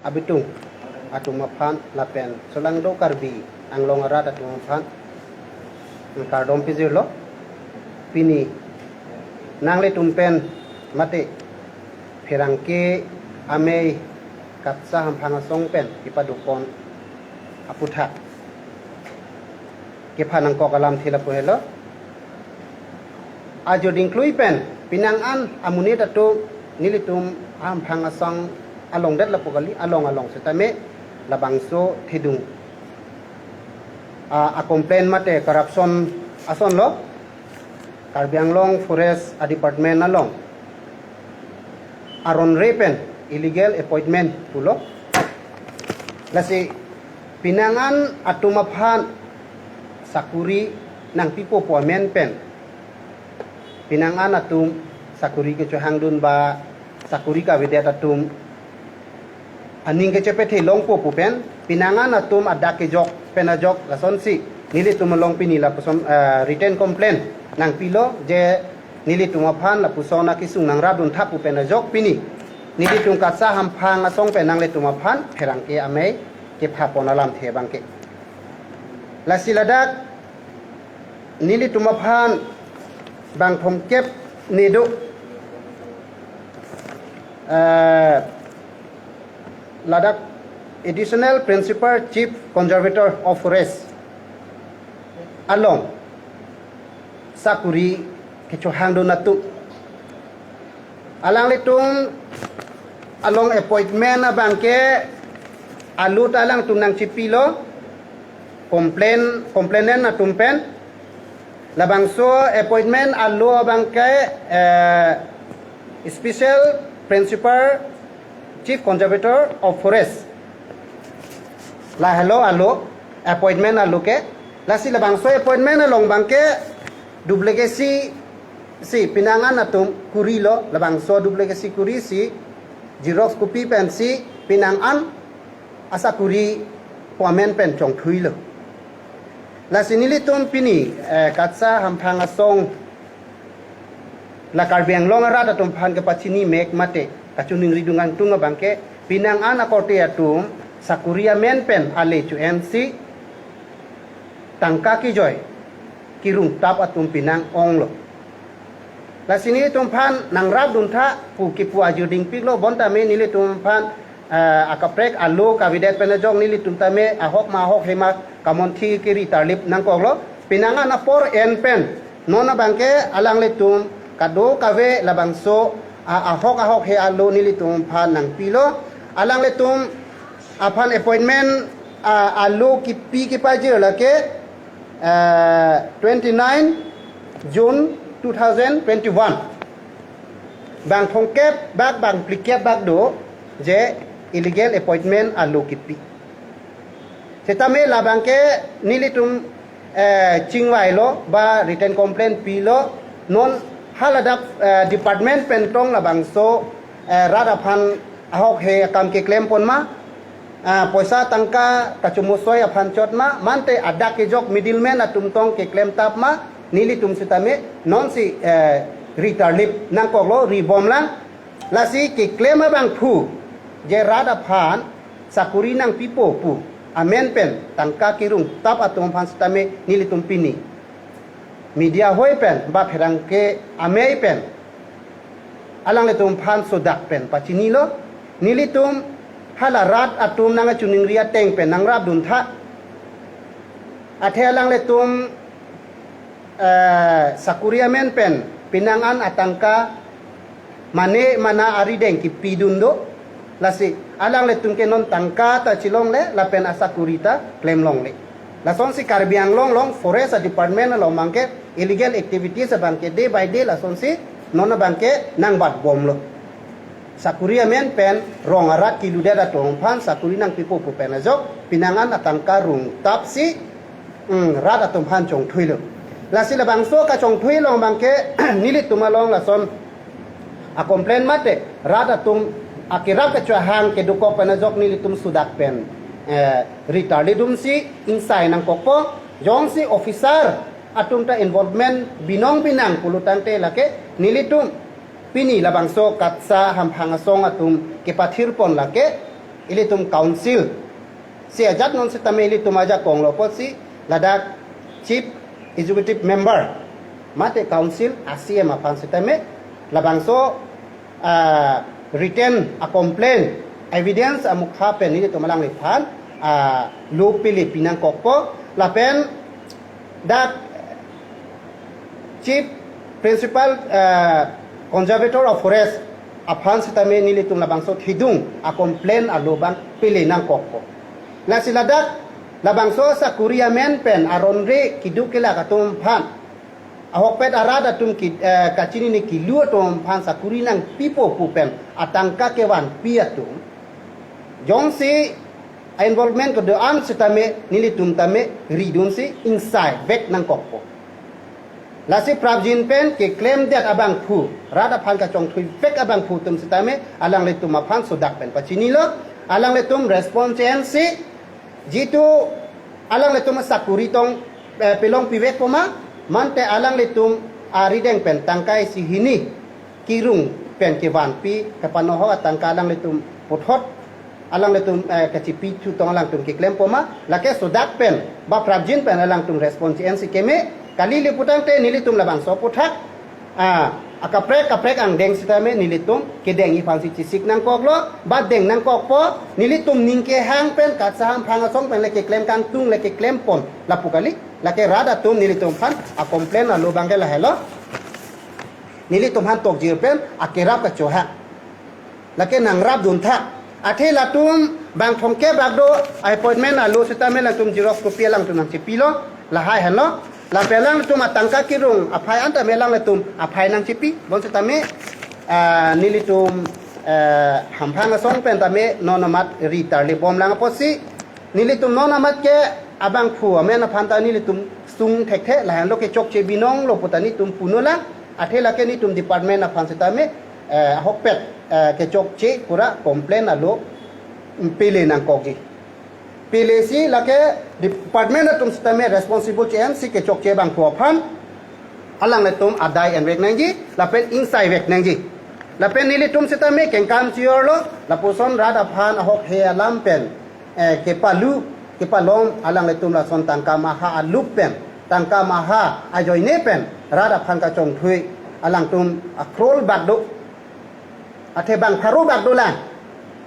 abitung atung mapan lapen solang do karbi ang longarat atung mapan ang kardom pizirlo pini nangle tumpen mate perangke amei katsa hampanga songpen ipadupon aputha kepanang kokalam thila pohelo ajo dingklui pen pinangan amuni datu nilitum hampanga song along dat lapokali along setame labangso thidung a complain mate corruption ason lo Karbi Anglong Forest Department along aron repen illegal appointment pulo lasi pinangan atumaphan sakuri nang pipo po amen pen pinangan atum sakuri ke chohang dun ba sakuri ka vedet atum aning ke chepet long po pen pinangan atum ada ke jok penajok lason si nili tumalong pinila puson written complaint nang pilo je nili tumaphan la pusona kisung nang radun thapu penajok pini nili tung katsa hampang asong penang le tumaphan pherangke amei ke phaponalam the bangke la siladak nili tumaphan bang thom kep nidu ladak additional principal chief conservator of forest along sakuri kecho hangdo natu alang litung along appointment na bangke alut alang tunang cipilo complainant na tumpen labangso appointment alu bangke special principal chief conservator of forest la hello alu appointment alu ke lasi labangso appointment along bangke duplikasi si pinangan atum kurilo labangso duplikasi kuri si Xerox copy pen si pinangan asa kuri pomen pen chong thui lo la sinili tum pini katsa hampang asong la Karbi Anglong ara tum phan ke pachini mek mate kachuning ridungan tunga bangke pinangan akorte atum sakuria men pen ale chu NC tangka ki joy kirung tap atum pinang ong lo la sini tum phan nang rab dun tha pu ki pu aju ding pik lo bonta me nili tum phan akaprek alu kavidet penajong nili tum tame ahok ma hok hema kamon thi kiri tarlip nang kok lo pinanga na por en pen nona bangke alang le tum kado kave labangso ahok he alu nili tum phan nang pilo alang le tum aphan appointment alu ki pi ki pa je la ke 29 June 2021 bang thongkep bang plikep bag do je illegal appointment alu kipi setame la bangke nilitum chingwai lo ba written complaint pilo non haladak department pentong la bangso radaphan ahok he kam ke claim pon ma poisa tangka kachumusoi aphan chot ma mante ada ke jok middleman atum tong ke claim tap ma nili tum sitame non si retarlip nang koklo ribom lang lasi ke claim bang phu je rada phan sakuri nang pipo pu amen pen tangka kirung tap atum phan sitame nili tum pini media hoi pen ba pherang ke amei pen alang le tum phan sodak pen pachini lo nili tum hala rat atum nang chuning ria teng pen nang rab dun tha athe alang le tum sakuria men pen pinangan atangka mane mana ari deng ki pidundo lasi alang le tum ke non tangka ta chilong le la pen asakurita claim long le la son si Karbi Anglong long forest department lo mangke illegal activities bangke day by day la son si nona bangke nang bat bom lo sakuria men pen rong arat kilude da tong phan sakuri nang pipo pu pen ajok pinangan atangka rung tap si rat atum phan chong thui lo la sila bangso ka chong thui long bangke nilit tumalong la son a complain mate rada tum akirap ka chahang ke dukok panajok nilit tum sudak pen retarded dum si insai nang kokpo jong si officer atum ta involvement binong pinang pulutante lake nilitum pini labangso katsa hampang asong atum ke pathir pon lake ilitum council si ajat non sitame ilitum aja kong lopot si ladak chief executive member mate council asia mapan sitame labangso written a complaint evidence amukha pen ilitum malang lipan lu pilih pinang kokpo lapen dak chief principal conservator of forest apan sitame nilitum labangso hidung a complain a lobang pili nang kokpo la siladak labangso sa kuria men pen aronre kidukela katum phan ahok pet arada tum kacini ni kilu tum phan sa kuri nang pipo pupen atangka kewan piatum jongsi involvement ko doan sitame nilitum tame ridun si inside vek nang kokpo lasi prabjin pen ke claim that abang pu rada phan ka chong thui fek abang pu tum sitame alang le tum aphan sodak pen pachini lo alang le tum responsibility jitu alang le tum sakuri tong pelong piwek poma mante alang le tum arideng pen tangkai si hini kirung pen ke wan pi kapanoho tangka alang le tum pothot alang le tum kacipi tu tong alang tum ke claim poma lake sodak pen ba prabjin pen alang tum responsibility keme kali liputan te nilitum labang so puthak akaprek ang deng sitame nilitum ke deng i pangsi cisik nang kok lo ba deng nang kok po nilitum ningke hang pen kat saham phang song pen leke claim kang tung leke claim pon lapu kali lake rada tum nilitum phan a complain a lobang ke la hello nilitum han tok jir pen akerap ka choha lake nang rap dun tha athe latum bang thongke bagdo appointment a lo sitame la tum xerox copy lang tum nang chipilo la hai hello la pelang tum atangka kirung apai anta melang tum apai nang cipi bon setame nilitum hampang song pen tame nonamat ritar li bom lang posi nilitum nonamat ke abang phu amena phanta nilitum sung thekhe la han lo ke chok che binong lo putani tum punula athela ke ni tum department afan setame hokpet ke chok che pura complain alo pile nang kogi PLC lake department atum sisteme responsible CMC ke chok che bang phan alang le tum adai and vek nangji lapen insai vek nangji lapen nili tum sisteme ken kam chior lo lapuson rada phan ahok he alam pen ke palu ke palom alang le tum la son tangka maha alup pen tangka maha ajoine pen rada phan ka chong thui alang tum akrol bagdo athe bang pharu bagdo lang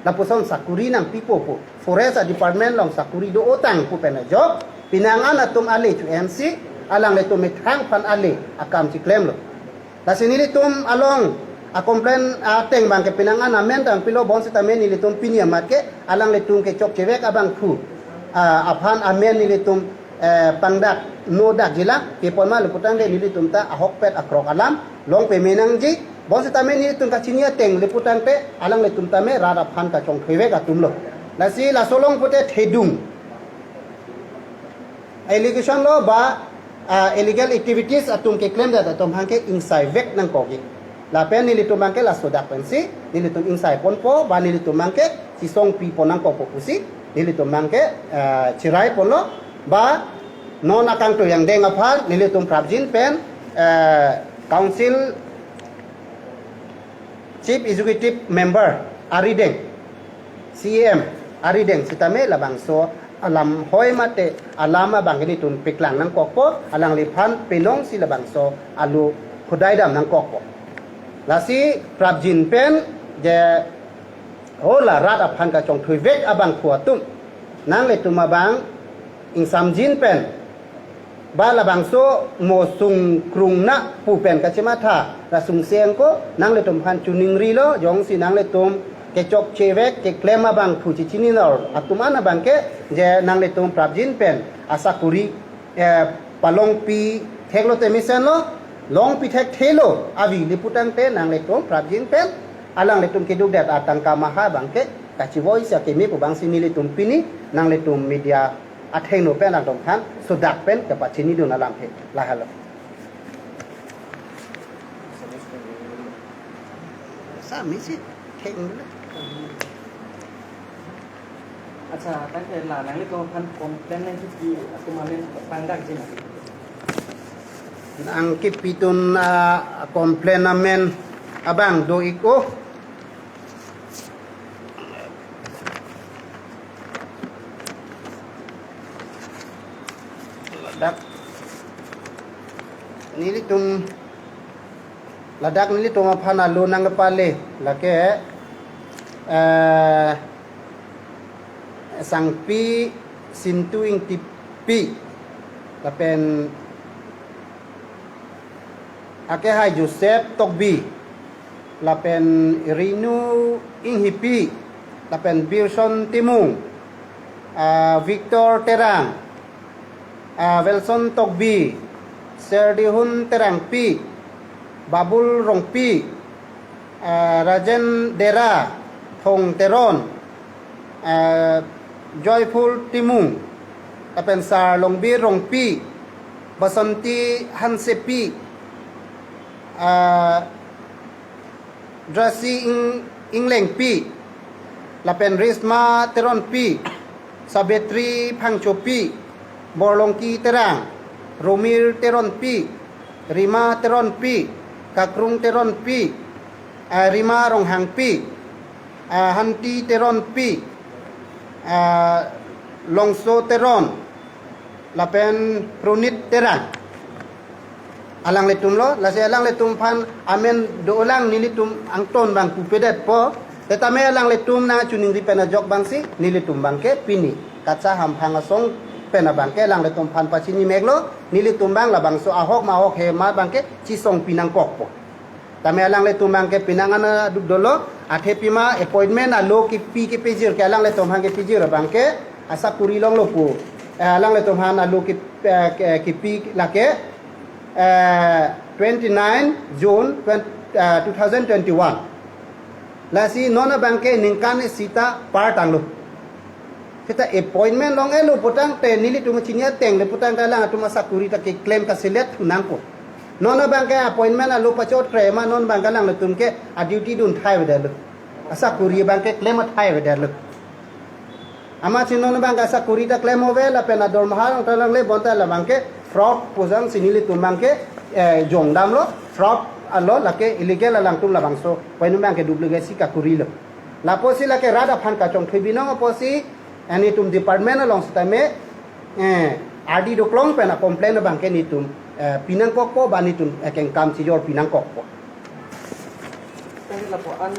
lapuson sakuri nang pipo po forest department long sakuri do otang pu pen job pinangan atum ale to MC alang le tum thang phan ale akam si claim lo la sinili tum along a complain a teng bang ke pinangan amen tang pilo bon sitamen ni tum pinia matke alang le tum ke chok chewek abang khu aphan amen ni tum pangdak no dak jila ke ponma luputang de ni tum ta ahok pet akrok alam long pe menang ji bon sitamen ni tum ka chinia teng liputang pe alang le tum tame rada phan ka chong thewek atum lo la si la solong pute thedung allegation lo ba illegal activities atum ke claim that atum hangke insai vek nang kogi la pen ni litum mangke la sodak pensi ni litum insai ponpo ba ni litum mangke si song pi ponang ko pusi ni litum mangke chirai pono ba non akang to yang deng apal ni litum prabjin pen council chief executive member arideng CM arideng sitame labangso alam hoy mate alama bangini tun piklang nang kokpo alang liphan penong si labangso alu khudai dam nang kokpo lasi prabjin pen je hola rat aphan ka chong thui vek abang khuatum nang le tuma bang ing samjin pen ba labangso mo sung krung na pu pen ka chima tha la sung seng ko nang le tum phan chuning ri lo jong si nang le tum ke chok chewek ke klema bang phu chi chini nor atumana bang ke je nang le tum prabjin pen asakuri palong pi theklo te mission lo long pi thek thelo avi liputang te nang le tum prabjin pen alang le tum ke duk dat atangka maha bang ke kachi voice ke mi pu bang sini le tum pini nang le tum media atheng no pen lang dong than sodak pen ke pa chini do na lam the la halo sa mi si theng अच्छा ताकि लानांगे तो fun complain नहीं की तुम्हारे पंडा जी ना angkit pitun komplainamen abang do iko ladak nilitum ladak nilitum aphan alu nang pale lake sangpi sintuing tipi lapen ake hai Joseph Tokbi lapen Rinu Inghipi lapen Birson Timung Victor Terang Wilson Tokbi Serdihun Terangpi Babul Rongpi Rajen Dera Thong Teron Joyful Timung lapen Sar Longbi Rongpi Basanti Hansepi Drasi Ingleng Pi lapen Risma Teron Pi Sabetri Pangcho Pi Borlongki Terang Romir Teron Pi Rima Teron Pi Kakrung Teron Pi Rima Ronghang Pi Hanti Teron Pi Longso Teron lapen Prunit Terang alang letum lo lasi alang letum pan amen do ulang nilitum angton bang kupedet po tetame alang letum na chuning di pena jok bangsi nilitum bangke pini kaca hampang asong pena bangke alang letum pan pacini meglo nilitum bang la bangso ahok mahok hema bangke cisong pinang kok po tame alang letum bangke pinangana duk dolo athe pima appointment alo ki pi ki pejir ke alang letum hangke pejir bangke asa kuri long lo pu alang letum han alo ki pi lake 29 June 2021 lasi nona bangke ningkan sita partang lo kita appointment long elo potang te nili tu machinya teng le potang kala tu masakuri ta ke claim ka select tunang ko nona bangke appointment alo pachot krema non bangka lang le tumke a duty dun thai wedal asakuri bangke claim thai wedal ama chinon bangka asakuri ta claim hovel apena dormahal talang le bonta la bangke fraud posang sinili tumbangke jong dam lo fraud allo lake illegal alang tum labang so painu bangke duplicasi ka kurilo la posi lake rada phan ka chong thibinong posi ani tum department along stame adi doklong pena complain bangke ni tum pinang kok po bani tum keng kam si jor pinang kok po Kasi lapo an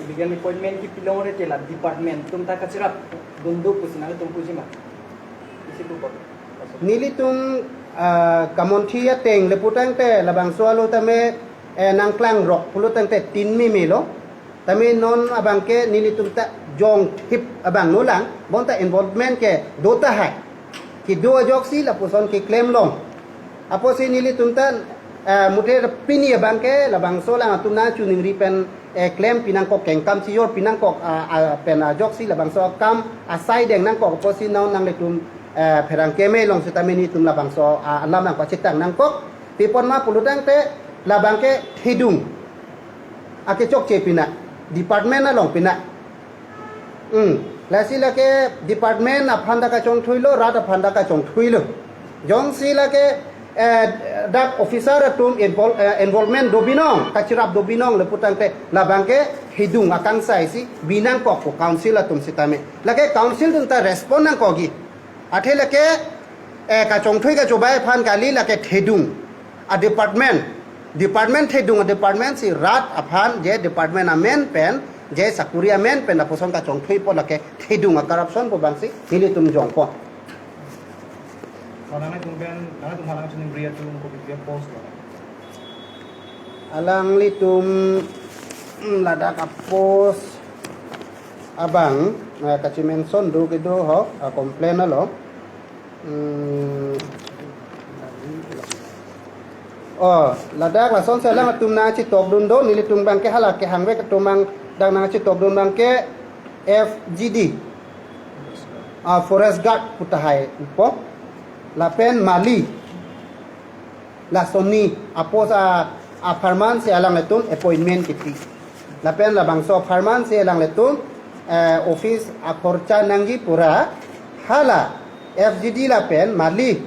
illegal appointment ki pilong re tela department tum ta kachirap dundu pusinang tum pusima isi tu po nilitung kamonthia teng leputang te labang swalo tame nangklang rock pulutang te tin milo tame non abangke nilitung ta jong hip abang nulang bonta involvement ke dota hai ki do joksi lapuson ki claim long apo si nilitung ta mute pini abangke labang solang atuna chuning ripen claim pinangkok kengkam si yor pinangkok pen joksi labang so kam asai deng nangkok apo si naon nang letum perang keme long setamini tum labang so alam nang pacitang nang kok tipon ma pulutang te labang ke hidung ake chok che pina department na long pina lasi lake department na phanda ka chong thuilo rata phanda ka chong thuilo jong si lake dak officer tum involvement dobinong kachirap dobinong leputang te labang ke hidung akang sai si binang kok ko council atum sitame lake council tum ta respond nang kogi athe lake ka chong thui ka chobai phan kali lake thedung a department thedung a department si rat aphan je department amen pen je sakuri amen pen aposon ka chong thui po lake thedung a corruption po bangsi hili tum jong po nana tum halang chuning bria tum ko bigya post alang litum lada kapos abang kacimen son do ke do ho complain alo ladak la son sala tum na chi tok dun do nili tum bang ke halak ke hangwe ke tumang dang na chi tok dun bang ke FGD forest guard putahai po la pen mali la soni apos a farman se alang letum appointment kiti la pen la bang so farman se alang letum office akorcha nanggi pura hala FGD la pen mali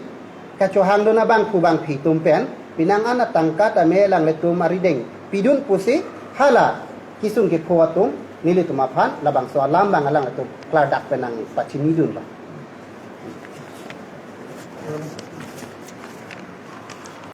kacohang do na bang kubang pitum pen pinang ana tangka tame lang letum marideng pidun pusi hala kisung ke phuatum nili tumaphan labang so alam bang alang letum kladak penang pachini dun ba